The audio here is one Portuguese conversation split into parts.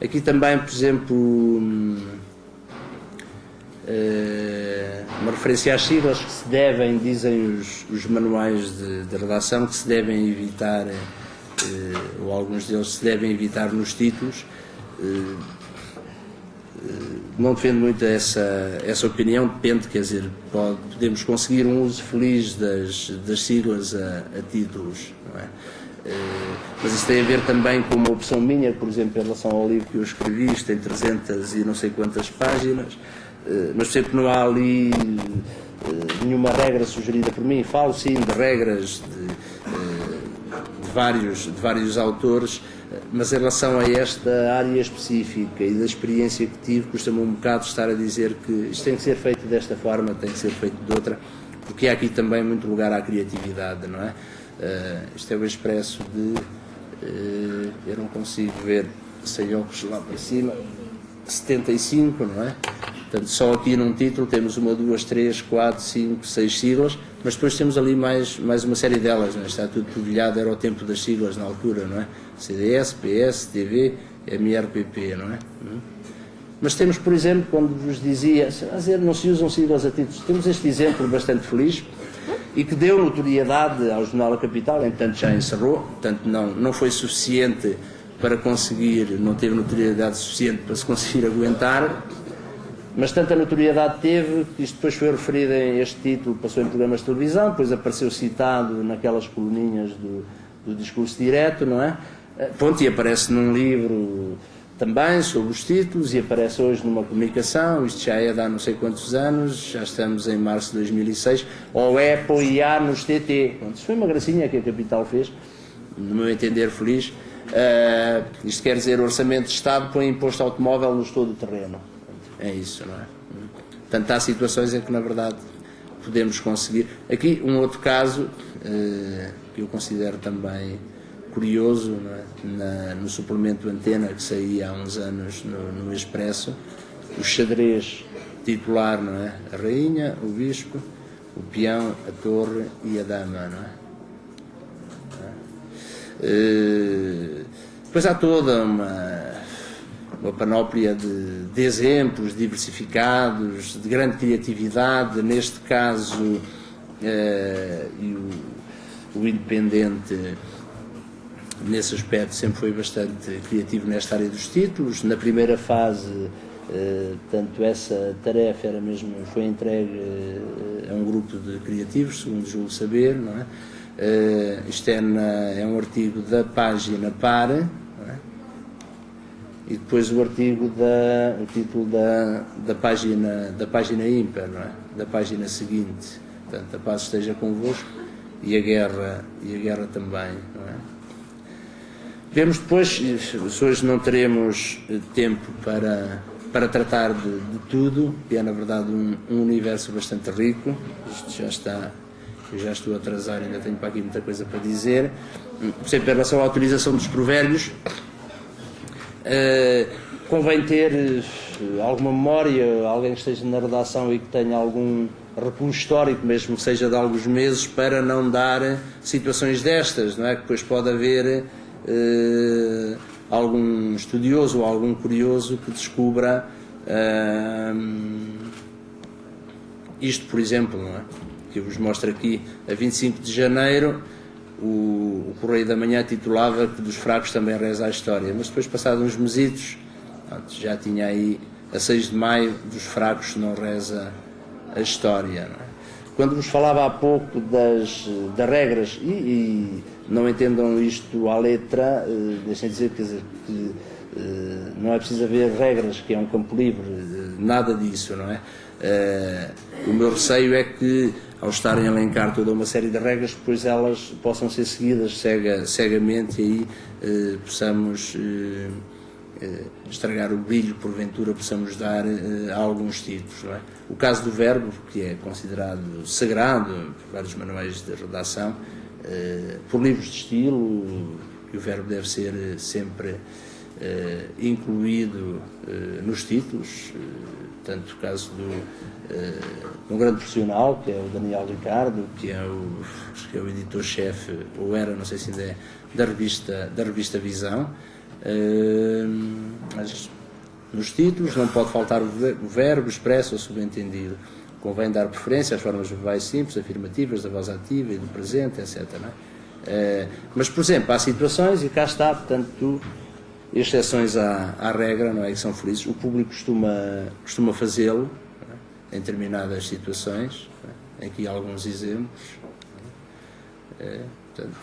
Aqui também, por exemplo, uma referência às siglas que se devem, dizem os manuais de redação, que se devem evitar, ou alguns deles se devem evitar nos títulos. Não defendo muito essa opinião, depende, quer dizer, podemos conseguir um uso feliz das siglas a títulos, não é? Mas isso tem a ver também com uma opção minha, por exemplo, em relação ao livro que eu escrevi, isto tem 300 e não sei quantas páginas, mas por exemplo não há ali nenhuma regra sugerida por mim. Falo sim de regras de vários autores, mas em relação a esta área específica e da experiência que tive, custa-me um bocado estar a dizer que isto tem que ser feito desta forma, tem que ser feito de outra, porque há aqui também muito lugar à criatividade, não é? Isto é o expresso de... eu não consigo ver sem óculos lá para cima, 75, não é? Portanto, só aqui num título temos 1, 2, 3, 4, 5, 6 siglas, mas depois temos ali mais uma série delas, não é? Está tudo polvilhado, era o tempo das siglas na altura, não é? CDS, PS, TV, MRPP, não é? Mas temos, por exemplo, quando vos dizia, não se usam siglas a títulos, temos este exemplo bastante feliz e que deu notoriedade ao Jornal A Capital, entanto já encerrou, portanto não foi suficiente para conseguir, não teve notoriedade suficiente para se conseguir aguentar, mas tanta notoriedade teve que isto depois foi referido em este título, passou em programas de televisão, depois apareceu citado naquelas coluninhas do discurso direto, não é? Ponto, e aparece num livro também sobre os títulos, e aparece hoje numa comunicação, isto já é de há não sei quantos anos, já estamos em março de 2006, ou é apoiar nos TT. Pronto, isso foi uma gracinha que a Capital fez, no meu entender feliz. Isto quer dizer, o Orçamento de Estado põe imposto automóvel no todo-terreno. É isso, não é? Portanto, há situações em que, na verdade, podemos conseguir. Aqui, um outro caso, que eu considero também curioso, não é? No suplemento Antena, que saía há uns anos no Expresso, o xadrez titular, não é? A rainha, o bispo, o peão, a torre e a dama, não é? Depois há toda uma panóplia de exemplos diversificados, de grande criatividade. Neste caso, o Independente, nesse aspecto, sempre foi bastante criativo nesta área dos títulos. Na primeira fase, portanto, essa tarefa foi entregue a um grupo de criativos, segundo julgo saber, não é? Isto é um artigo da página Par, e depois o artigo o título da página ímpar, não é? Da página seguinte. Portanto, a paz esteja convosco e a guerra também, não é? Vemos depois, hoje não teremos tempo para tratar de tudo, que é na verdade um universo bastante rico. Isto já está, eu já estou atrasado, ainda tenho para aqui muita coisa para dizer. Por exemplo, em relação à utilização dos provérbios, convém ter alguma memória, alguém que esteja na redação e que tenha algum recuo histórico, mesmo que seja de alguns meses, para não dar situações destas, não é? Que depois pode haver algum estudioso ou algum curioso que descubra isto, por exemplo, não é? Que eu vos mostro aqui, a 25 de janeiro, o Correio da Manhã titulava que dos fracos também reza a história, mas depois, passados uns mesitos, já tinha aí, a 6 de maio, dos fracos não reza a história, não é? Quando vos falava há pouco das regras, e não entendam isto à letra, deixem dizer, quer dizer, que não é preciso haver regras, que é um campo livre, nada disso, não é? O meu receio é que, ao estarem a elencar toda uma série de regras, depois elas possam ser seguidas cegamente, e aí possamos estragar o brilho, porventura possamos dar a alguns títulos, não é? O caso do verbo, que é considerado sagrado por vários manuais de redação, por livros de estilo, que o verbo deve ser sempre incluído nos títulos. Tanto o caso de um grande profissional, que é o Daniel Ricardo, que é o editor-chefe, ou era, não sei se ainda é, da revista Visão. Mas nos títulos não pode faltar o verbo expresso ou subentendido. Convém dar preferência às formas verbais simples, afirmativas, da voz ativa e do presente, etc. Não é? Mas, por exemplo, há situações, e cá está, portanto, exceções à regra, não é, que são felizes. O público costuma fazê-lo, é, em determinadas situações, é, aqui há alguns exemplos, portanto,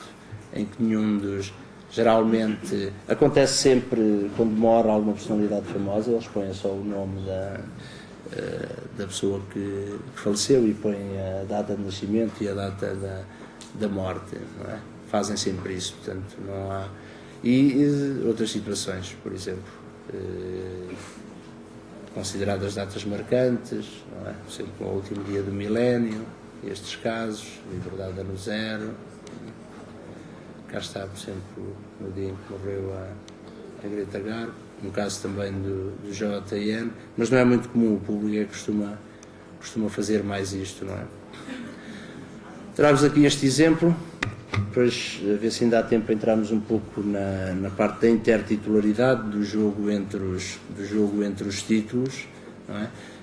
em que nenhum dos... Geralmente, acontece sempre, quando morre alguma personalidade famosa, eles põem só o nome da pessoa que faleceu e põem a data de nascimento e a data da morte, não é? Fazem sempre isso, portanto, não há... E outras situações, por exemplo, consideradas datas marcantes, não é? Por exemplo, o último dia do milénio, estes casos, Liberdade ano zero. Cá está, por exemplo, no dia em que morreu a Greta Garbo, um caso também do JN, mas não é muito comum, o público costuma fazer mais isto, não é? Trago-vos aqui este exemplo, depois a ver se ainda há tempo para entrarmos um pouco na parte da intertitularidade do jogo entre os títulos, não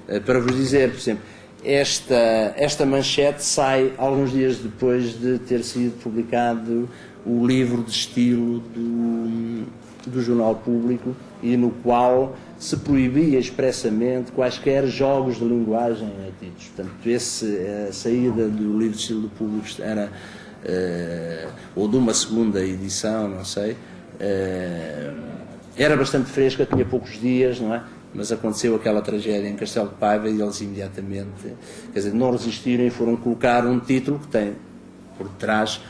é? Para vos dizer, por exemplo, esta manchete sai alguns dias depois de ter sido publicado o livro de estilo do Jornal Público, e no qual se proibia expressamente quaisquer jogos de linguagem a títulos. Portanto, a saída do livro de estilo do Público era, ou de uma segunda edição, não sei, era bastante fresca, tinha poucos dias, não é? Mas aconteceu aquela tragédia em Castelo de Paiva e eles imediatamente, quer dizer, não resistiram e foram colocar um título que tem por trás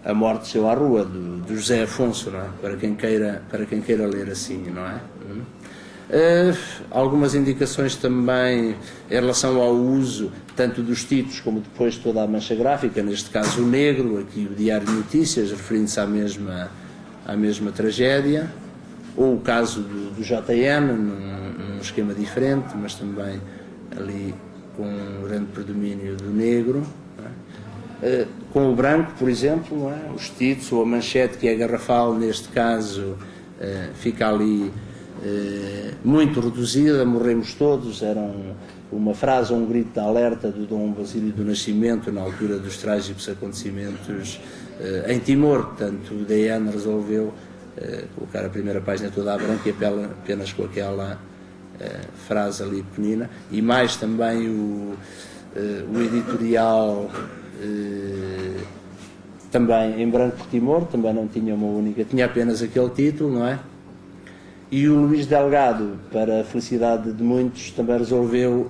a morte de seu à rua, do José Afonso, não é? Para quem queira ler assim, não é? Algumas indicações também em relação ao uso tanto dos títulos como depois toda a mancha gráfica, neste caso o negro, aqui o Diário de Notícias, referindo-se à mesma tragédia, ou o caso do JN, num esquema diferente, mas também ali com um grande predomínio do negro, não é? Com o branco, por exemplo, não é? Os títulos ou a manchete, que é garrafal, neste caso, fica ali muito reduzida, morremos todos, era uma frase ou um grito de alerta do Dom Basílio do Nascimento na altura dos trágicos acontecimentos em Timor. Portanto, o DN resolveu colocar a primeira página toda a branca e apenas com aquela frase ali pequenina, e mais também o editorial também em branco por Timor, também não tinha uma única, tinha apenas aquele título, não é? E o Luís Delgado, para a felicidade de muitos, também resolveu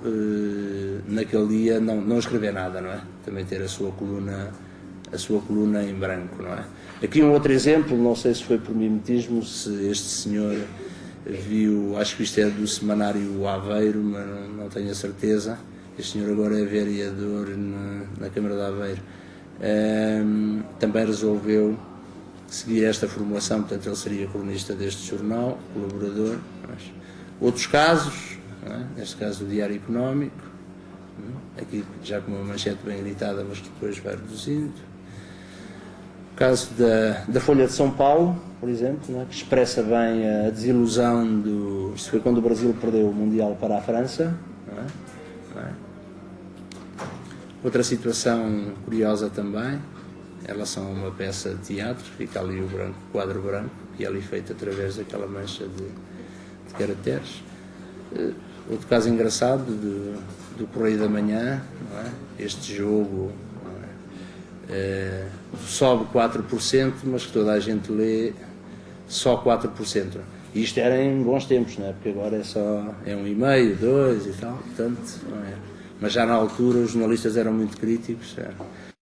naquele dia não escrever nada, não é? Também ter a sua coluna em branco, não é? Aqui um outro exemplo, não sei se foi por mimetismo, se este senhor viu, acho que isto é do semanário Aveiro, mas não tenho a certeza. Este senhor agora é vereador na Câmara de Aveiro. Também resolveu seguir esta formulação, portanto ele seria cronista deste jornal, colaborador. Outros casos, não é? Neste caso do Diário Económico, aqui já com uma manchete bem gritada, mas que depois vai reduzindo. O caso da Folha de São Paulo, por exemplo, não é? Que expressa bem a desilusão isto foi quando o Brasil perdeu o Mundial para a França, não é? Não é? Outra situação curiosa também, em relação a uma peça de teatro, fica ali o quadro branco, que é ali feito através daquela mancha de caracteres. Outro caso engraçado do Correio da Manhã, não é? Este jogo, não é? Sobe 4%, mas que toda a gente lê só 4%. E isto era em bons tempos, não é? Porque agora é 1,5%, 2% e tal, portanto, não é? Mas já na altura os jornalistas eram muito críticos.